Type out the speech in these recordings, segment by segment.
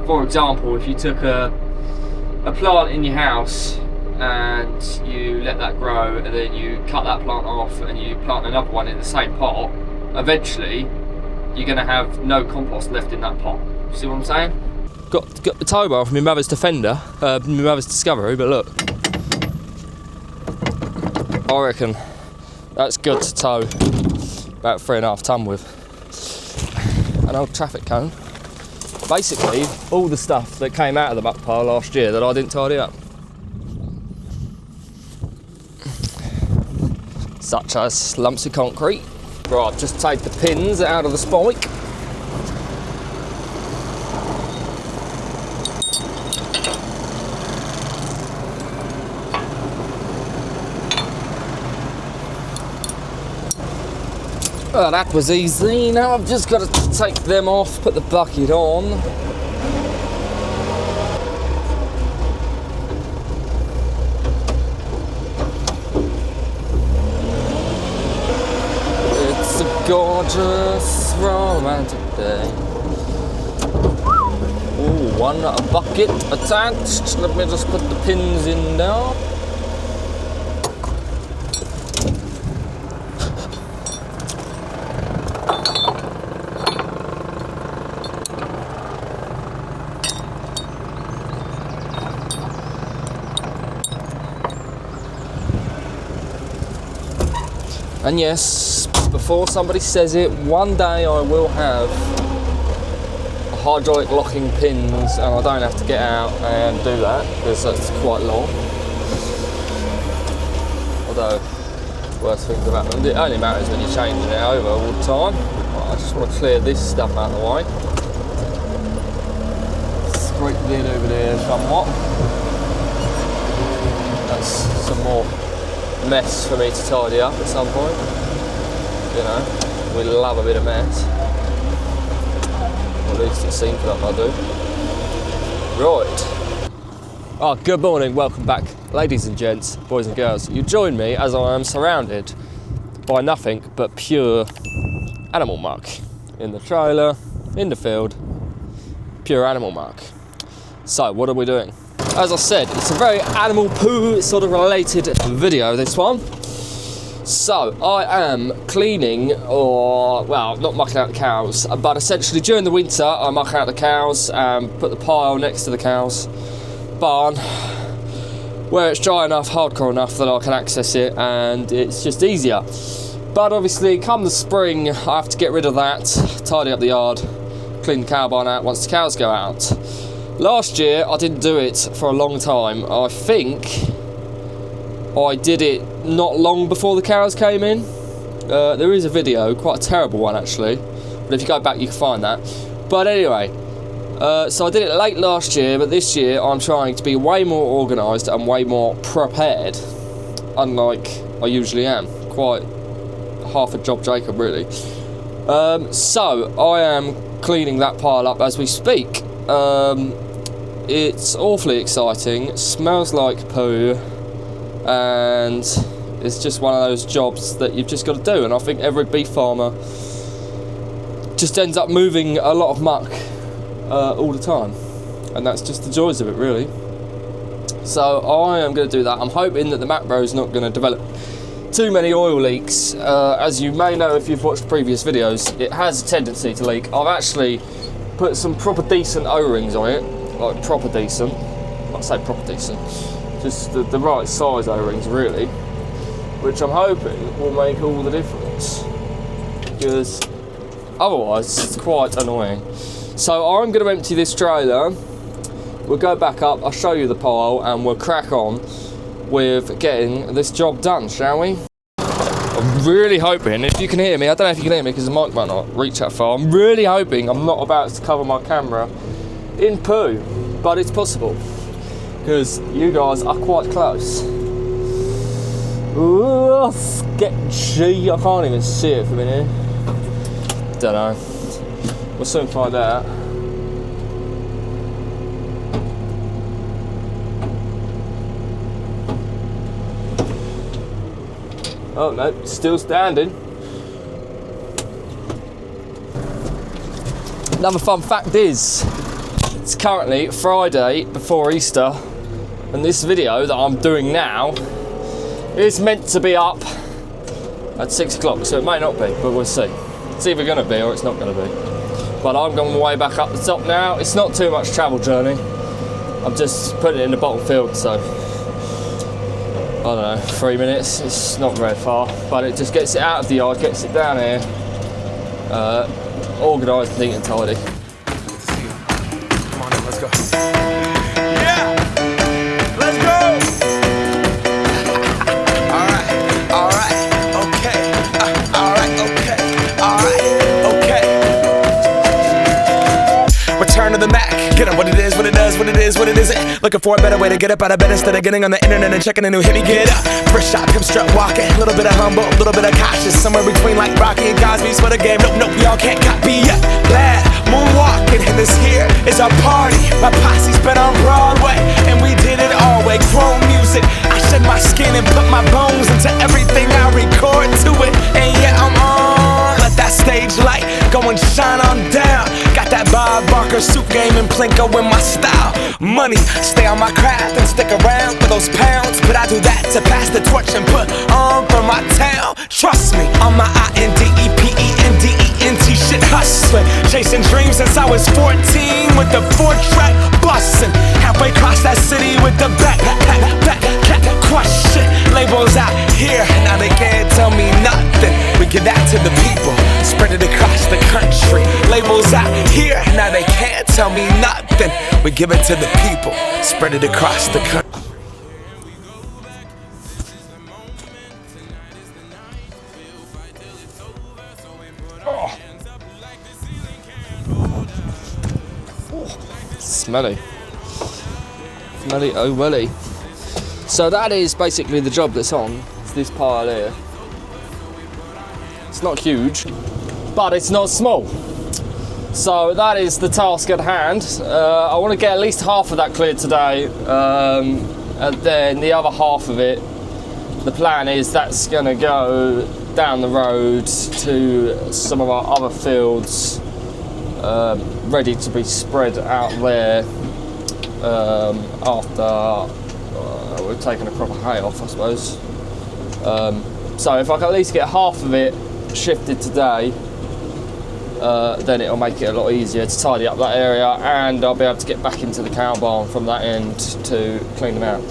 for example, if you took a plant in your house and you let that grow and then you cut that plant off and you plant another one in the same pot, eventually you're going to have no compost left in that pot. See what I'm saying? Got the tow bar from my mother's Defender, my mother's Discovery, but look, I reckon that's good to tow about 3.5 tonne with. An old traffic cone. Basically, all the stuff that came out of the muck pile last year that I didn't tidy up. Such as lumps of concrete. Right, just take the pins out of the spike. Well, that was easy. Now I've just got to take them off, put the bucket on. It's a gorgeous, romantic day. Ooh, one bucket attached. Let me just put the pins in now. And yes, before somebody says it, one day I will have hydraulic locking pins and I don't have to get out and do that because that's quite long. Although, worst things about them, it only matters when you're changing it over all the time. Right, I just want to clear this stuff out of the way. Scrape the lid over there somewhat. That's some more mess for me to tidy up at some point. You know, we love a bit of mess. Or at least it seems like I do. Right. Oh, good morning, welcome back, ladies and gents, boys and girls. You join me as I am surrounded by nothing but pure animal muck. In the trailer, in the field, pure animal muck. So, what are we doing? As I said, it's a very animal poo sort of related video, this one. So, I am cleaning, or, well, not mucking out the cows, but essentially during the winter I muck out the cows and put the pile next to the cows' barn where it's dry enough, hardcore enough that I can access it and it's just easier. But obviously, come the spring, I have to get rid of that, tidy up the yard, clean the cow barn out once the cows go out. Last year, I didn't do it for a long time. I think I did it not long before the cows came in. There is a video, quite a terrible one actually, but if you go back you can find that. But anyway, so I did it late last year, but this year I'm trying to be way more organised and way more prepared, unlike I usually am. Quite half a job Jacob really. So I am cleaning that pile up as we speak. It's awfully exciting, it smells like poo, and it's just one of those jobs that you've just got to do, and I think every beef farmer just ends up moving a lot of muck all the time, and that's just the joys of it really. So I am going to do that. I'm hoping that the macro's not going to develop too many oil leaks. As you may know if you've watched previous videos, it has a tendency to leak. I've actually put some proper decent O-rings on it, like proper decent, I say proper decent, just the right size O-rings really, which I'm hoping will make all the difference, because otherwise it's quite annoying. So I'm going to empty this trailer, we'll go back up, I'll show you the pile and we'll crack on with getting this job done, shall we? I'm really hoping, if you can hear me, I don't know if you can hear me because the mic might not reach that far, I'm really hoping I'm not about to cover my camera in poo, but it's possible, because you guys are quite close. Ooh, sketchy, I can't even see it from in here. Don't know, we'll soon find out. Oh no, it's still standing. Another fun fact is, It's currently Friday before Easter, and this video that I'm doing now is meant to be up at 6 o'clock, so it may not be, but we'll see. It's either going to be or it's not going to be. But I'm on my way back up the top now. It's not too much travel journey. I'm just putting it in the bottom field, so I don't know, 3 minutes. It's not very far, but it just gets it out of the yard, gets it down here, organised, neat and tidy. Come on in, let's go. Yeah! Let's go! Alright, okay. Alright, okay. Return to the Mac. Get up what it is, what it does, what it is, what it isn't. Looking for a better way to get up out of bed instead of getting on the internet and checking a new hit. Me get up. First shot, hip strut walking. Little bit of humble, little bit of cautious. Somewhere between like Rocky and Cosby's for the game. Nope, y'all can't copy yet. Glad moonwalking, and this here is our party. My posse's been on Broadway, and we did it all way. Chrome music. I shed my skin and put my bones into everything I record to it. And yeah, I'm on. Let that stage light go and shine on down. Got that Bob Barker suit game and Plinko in my style. Money, stay on my craft and stick around for those pounds. But I do that to pass the torch and put on for my town. Trust me, on my INDEPENDENT shit hustling. Chasing dreams since I was 14 with the 4-track bustin'. Halfway across that city with the back crush shit. Labels out here, now they can't tell me nothing. We give that to the people, spread it across the country. Labels out here, now they can't tell me nothing. We give it to the people, spread it across the country. Smelly, oh welly. So that is basically the job that's on. It's this pile here. It's not huge, but it's not small. So that is the task at hand. I want to get at least half of that cleared today, and then the other half of it, the plan is that's going to go down the road to some of our other fields, ready to be spread out there after we've taken a crop of hay off, I suppose. So if I can at least get half of it shifted today, then it'll make it a lot easier to tidy up that area, and I'll be able to get back into the cow barn from that end to clean them out.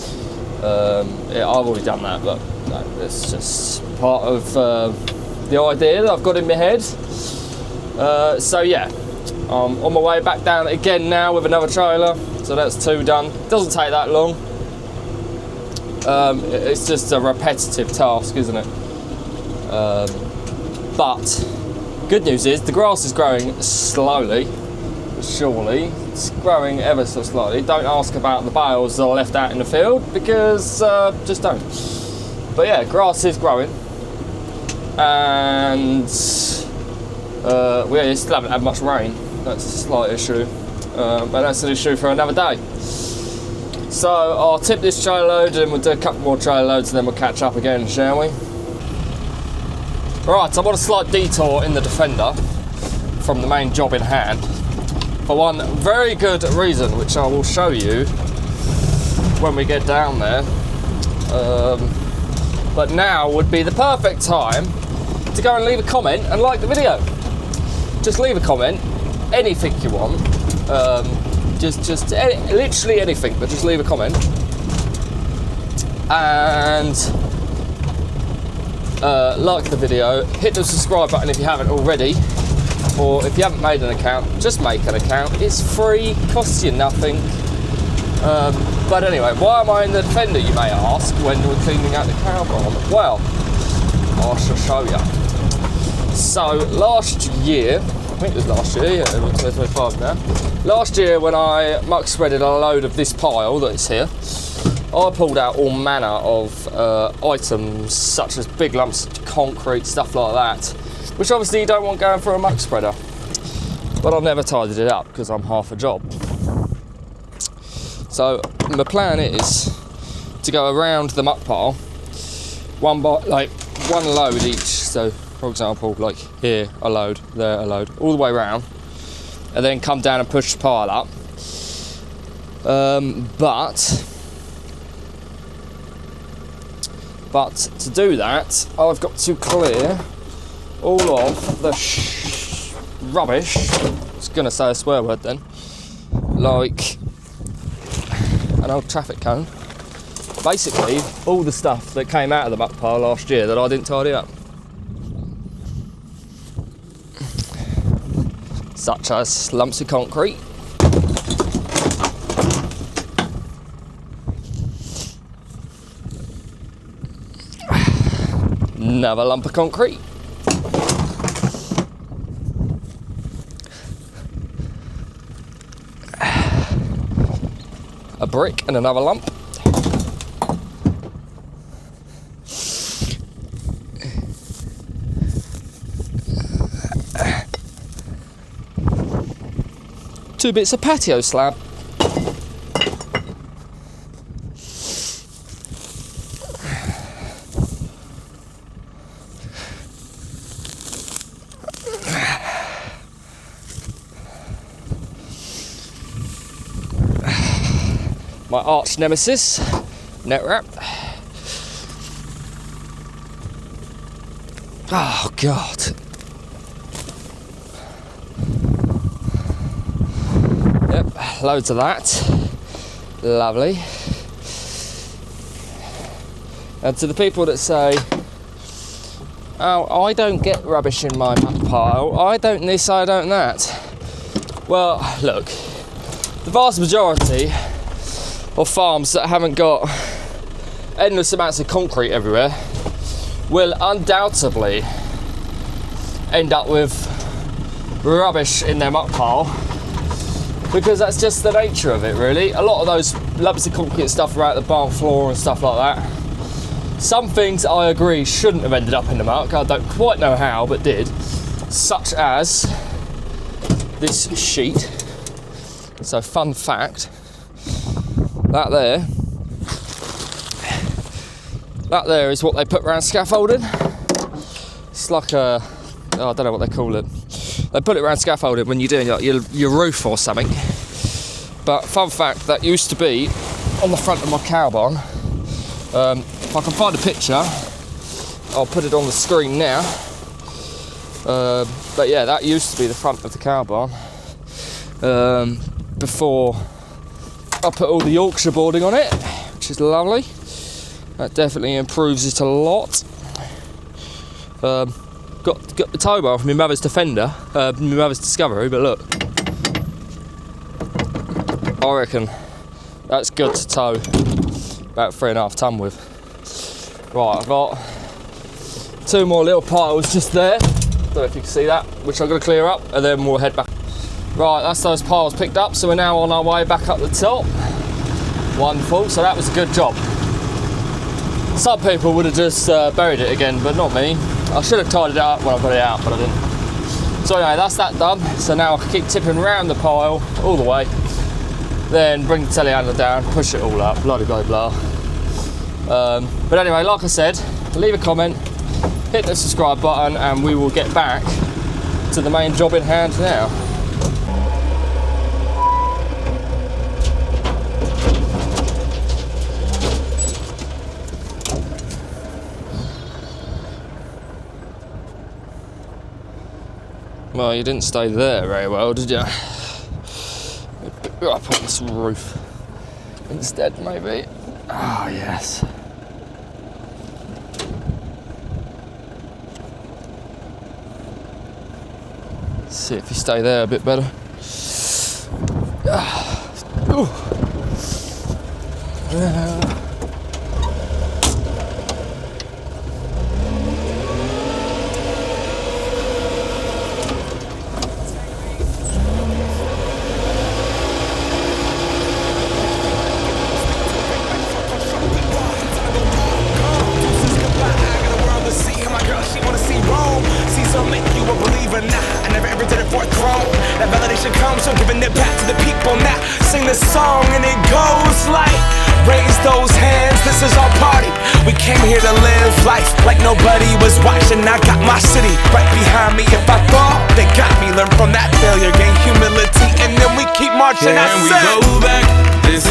Yeah, I've already done that, but no, it's just part of the idea that I've got in my head. So yeah, I'm on my way back down again now with another trailer, so that's 2 done. Doesn't take that long. It's just a repetitive task, isn't it? But good news is the grass is growing slowly, but surely. It's growing ever so slightly. Don't ask about the bales that are left out in the field, because just don't. But yeah, grass is growing, and we still haven't had much rain. That's a slight issue, but that's an issue for another day. So I'll tip this trailer load and we'll do a couple more trailer loads and then we'll catch up again, shall we? Right, I'm on a slight detour in the Defender from the main job in hand for one very good reason, which I will show you when we get down there. But now would be the perfect time to go and leave a comment and like the video. Just leave a comment, anything you want. Literally anything, but just leave a comment. And like the video, hit the subscribe button if you haven't already, or if you haven't made an account, just make an account. It's free, costs you nothing. But anyway, why am I in the Defender, you may ask, when we're cleaning out the cow barn? Well, I shall show you. So last year, I think it was last year, yeah, we're 2025 now. Last year when I muck spreaded a load of this pile that's here, I pulled out all manner of items such as big lumps of concrete, stuff like that, which obviously you don't want going for a muck spreader. But I've never tidied it up because I'm half a job. So my plan is to go around the muck pile, one load each. So for example, like here a load, there a load, all the way around, and then come down and push the pile up. But to do that, I've got to clear all of the rubbish. I was going to say a swear word then. Like an old traffic cone. Basically, all the stuff that came out of the muck pile last year that I didn't tidy up. Such as lumps of concrete. Another lump of concrete. A brick and another lump. Two bits of patio slab. My arch nemesis, net wrap. Oh God. Yep, loads of that. Lovely. And to the people that say, oh, I don't get rubbish in my muck pile, I don't this, I don't that. Well, look, the vast majority of farms that haven't got endless amounts of concrete everywhere will undoubtedly end up with rubbish in their muck pile, because that's just the nature of it, really. A lot of those lumps of concrete stuff around the barn floor and stuff like that. Some things I agree shouldn't have ended up in the muck. I don't quite know how, but did. Such as this sheet. So, fun fact, that there is what they put around scaffolding. It's like a, I don't know what they call it. They put it around scaffolding when you're doing like your roof or something. But fun fact, that used to be on the front of my cow barn. If I can find a picture, I'll put it on the screen now. But yeah, that used to be the front of the cow barn. Before I put all the Yorkshire boarding on it, which is lovely. That definitely improves it a lot. Got the tow bar from my mother's Defender, my mother's Discovery, but look, I reckon that's good to tow about 3.5 ton with. Right, I've got 2 more little piles just there. Don't know if you can see that, which I'm going to clear up, and then we'll head back. Right, that's those piles picked up, so we're now on our way back up the top. Wonderful, so that was a good job. Some people would have just buried it again, but not me. I should have tied it up when I got it out, but I didn't. So anyway, that's that done. So now I can keep tipping around the pile all the way, then bring the telehandler down, push it all up, blah blah blah. But anyway, like I said, leave a comment, hit the subscribe button, and we will get back to the main job in hand now. Well, you didn't stay there very well, did you? Put you up on this roof instead, maybe. Oh, yes. Let's see if you stay there a bit better. Ooh. So giving it back to the people now. Sing this song and it goes like, raise those hands, this is our party. We came here to live life like nobody was watching. I got my city right behind me. If I fall, they got me. Learn from that failure, gain humility, and then we keep marching. And we go back, this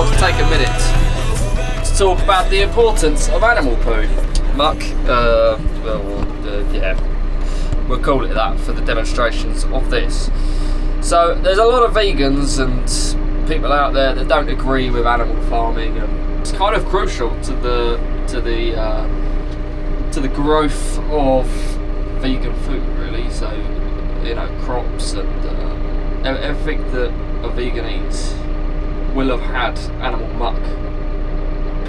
want to take a minute to talk about the importance of animal poo. Muck, yeah, we'll call it that for the demonstrations of this. So there's a lot of vegans and people out there that don't agree with animal farming, and it's kind of crucial to the growth of vegan food, really. So, you know, crops and everything that a vegan eats will have had animal muck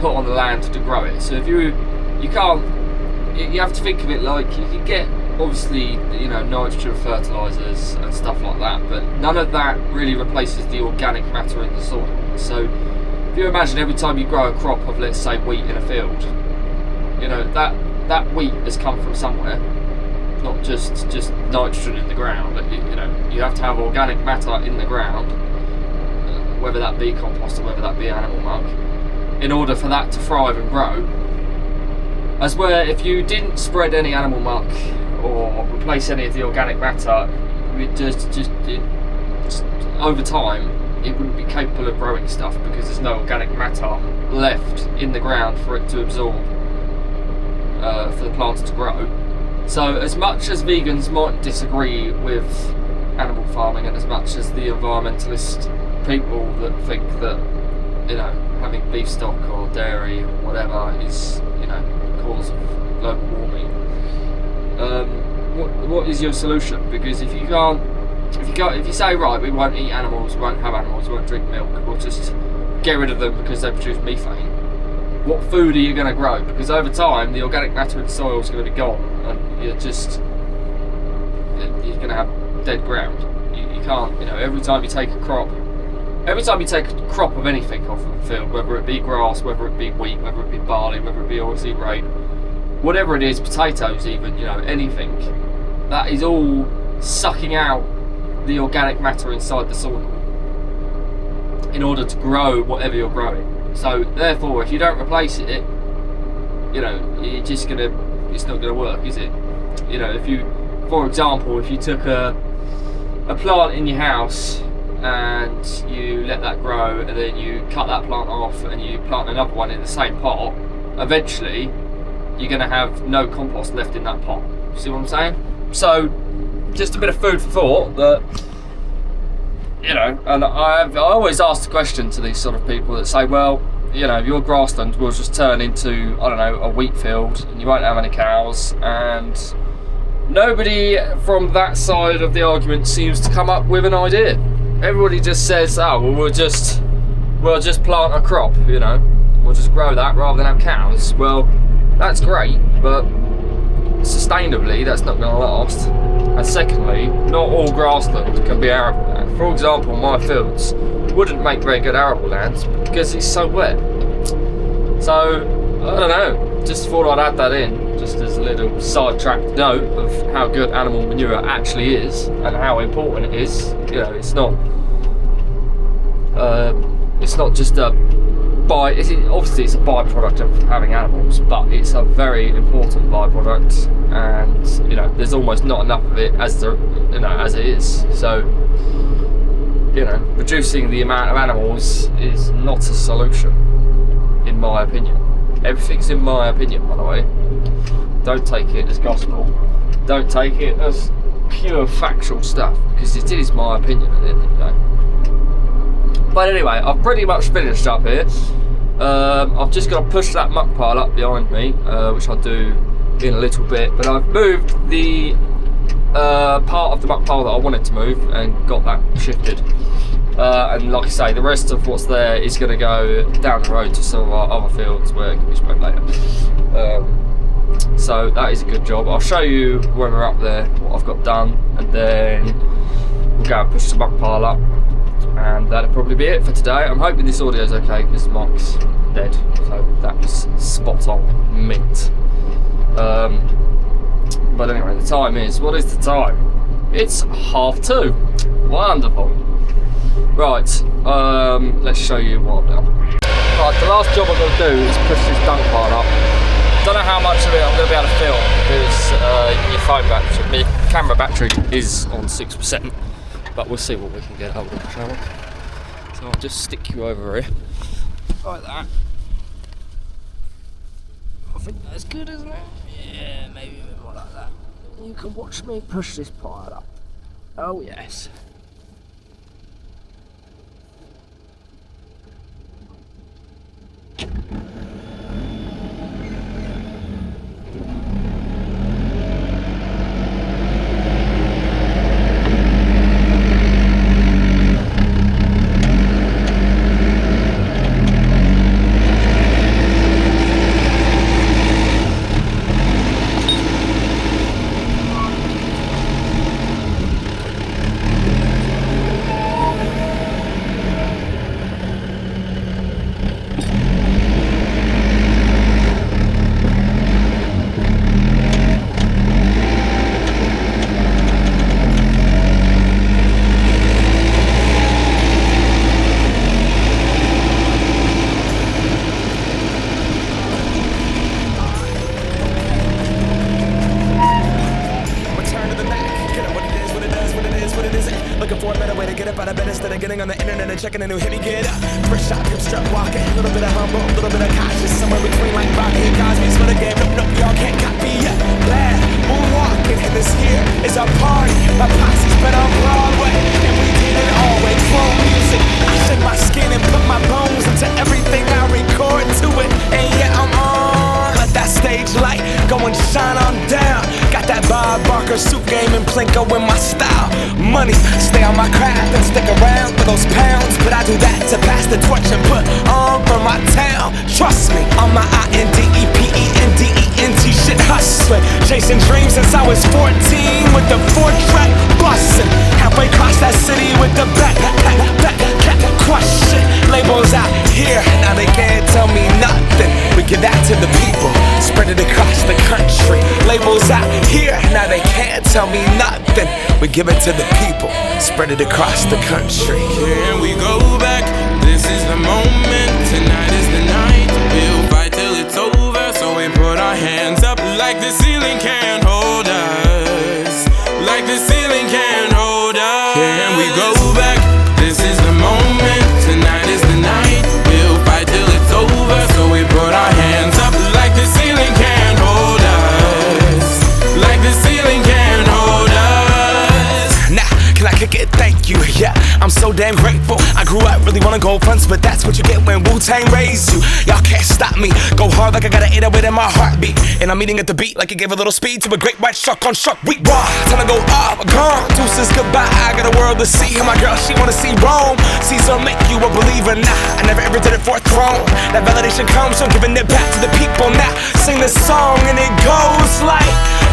put on the land to grow it. So if you have to think of it like you can get, obviously, you know, nitrogen fertilizers and stuff like that, but none of that really replaces the organic matter in the soil. So if you imagine every time you grow a crop of, let's say, wheat in a field, you know, that wheat has come from somewhere, not just nitrogen in the ground. You know, you have to have organic matter in the ground, whether that be compost or whether that be animal muck, in order for that to thrive and grow. As where if you didn't spread any animal muck or replace any of the organic matter, it just over time it wouldn't be capable of growing stuff, because there's no organic matter left in the ground for it to absorb, for the plants to grow. So as much as vegans might disagree with animal farming, and as much as the environmentalist people that think that, you know, having beef stock or dairy or whatever is, you know, cause of global warming, what is your solution? Because if you say, right, we won't eat animals, we won't have animals, we won't drink milk, we'll just get rid of them because they produce methane, what food are you going to grow? Because over time the organic matter in the soil is going to be gone, and you're going to have dead ground. You can't, you know, every time you take a crop of anything off of the field, whether it be grass, whether it be wheat, whether it be barley, whether it be oilseed rape, whatever it is, potatoes even, you know, anything, that is all sucking out the organic matter inside the soil in order to grow whatever you're growing. So therefore, if you don't replace it, you know, it's not gonna work, is it? You know, if you, for example, if you took a plant in your house and you let that grow, and then you cut that plant off and you plant another one in the same pot, eventually you're going to have no compost left in that pot. See what I'm saying? So just a bit of food for thought that, you know, and I always ask the question to these sort of people that say, well, you know, your grassland will just turn into, I don't know, a wheat field and you won't have any cows, and nobody from that side of the argument seems to come up with an idea. Everybody just says, oh, well, we'll just plant a crop, you know, we'll just grow that rather than have cows. Well, that's great, but sustainably that's not going to last. And secondly, not all grassland can be arable land. For example, my fields wouldn't make very good arable lands because it's so wet. So, I don't know, just thought I'd add that in, just as a little sidetracked note of how good animal manure actually is and how important it is. You know, it's not just obviously it's a byproduct of having animals, but it's a very important byproduct, and you know, there's almost not enough of it as it is. So, you know, reducing the amount of animals is not a solution, in my opinion. Everything's in my opinion, by the way. Don't take it as gospel. Don't take it as pure factual stuff, because it is my opinion at the end of the day. But anyway, I've pretty much finished up here. I've just got to push that muck pile up behind me, which I'll do in a little bit. But I've moved the part of the muck pile that I wanted to move and got that shifted. And like I say, the rest of what's there is going to go down the road to some of our other fields where it can be spread later. So that is a good job. I'll show you when we're up there what I've got done, and then we'll go and push the muck pile up, and that'll probably be it for today. I'm hoping this audio is okay because Mike's dead, so that was spot on mint. But anyway, the time is, what is the time? It's 2:30. Wonderful. Right, let's show you what I've done. Right, the last job I've got to do is push this dunk pile up. Don't know how much of it I'm going to be able to film because my camera battery is on 6%, but we'll see what we can get out of it, shall we? So I'll just stick you over here Like that. I think that's good, isn't it? Yeah, maybe a bit more like that. You can watch me push this pile up. Oh yes. Getting on the internet and checking a new hit, me get up. First shot, hip strut walking. A little bit of humble, a little bit of cautious. Somewhere between like Rocky and Cosby's for the game. Nope, y'all can't copy yet. Bad, moonwalking. And this here is a party. My posse's been on Broadway. And we did it all way. Chrome music. I shed my skin and put my bones into everything I record to it. And yeah, I'm on. Let that stage light go and shine on down. Got that Bob Barker suit game and Plinko in my style. Money, stay on my craft and stick around for those pounds. But I do that to pass the torch and put on for my town. Trust me, on my INDEPENDENT shit hustling. Chasing dreams since I was 14 with the 4-track bustin'. Halfway across that city with the back question. Labels out here, now they can't tell me nothing. We give that to the people, spread it across the country. Labels out here, now they can't tell me nothing. We give it to the people, spread it across the country. Here we go back, this is the moment. Tonight is the night, we'll fight till it's over. So we put our hands up like the ceiling can't hold us. Like the ceiling can't hold us. Here we go back, this is the moment. Tonight is the night, we'll fight till it's over. So we put our hands up like the ceiling can't hold us. Like the ceiling can't hold us. Nah, can I kick it? Thank you, yeah, I'm so damn grateful. I grew up really wanna go fronts, but that's what you get when Wu-Tang raised you. Y'all can't stop me, go hard like I got an 808 in my heartbeat. And I'm eating at the beat like it gave a little speed to a great white shark on shark week. Raw, time to go up, gone, deuces goodbye. I got a world to see, and my girl, she wanna see Rome. Caesar make you a believer, nah, I never ever did it for a throne. That validation comes from giving it back to the people. Now, sing this song and it goes like,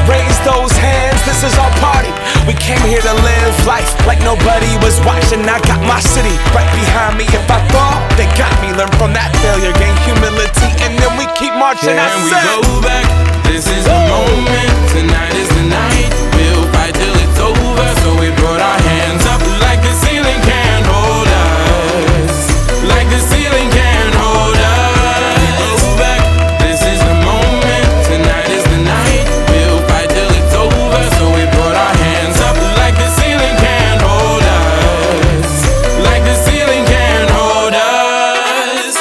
raise those hands, this is our party. We came here to live life like nobody was watching. I got my city right behind me. If I fall, they got me. Learn from that failure, gain humility, and then we keep marching. Can we go back? This is the moment. Tonight is the night. We'll fight till it's over. So we put our hands up like the ceiling can't hold us. Like the ceiling can't hold us. Go back. This is the moment. Tonight is the night. We'll fight till it's over. So we put our hands up like the ceiling can't hold us. Like the ceiling can't hold us.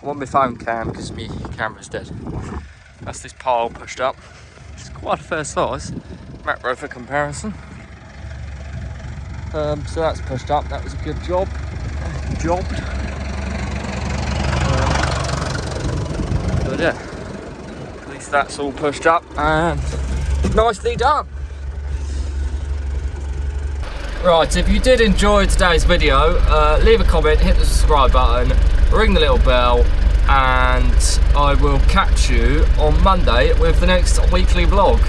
want my phone cam because my camera's dead. That's this pile pushed up. It's quite a fair size, macro for comparison. So that's pushed up. That was a good job. Jobbed. But yeah, at least that's all pushed up and nicely done. Right, if you did enjoy today's video, leave a comment, hit the subscribe button, ring the little bell, and I will catch you on Monday with the next weekly vlog.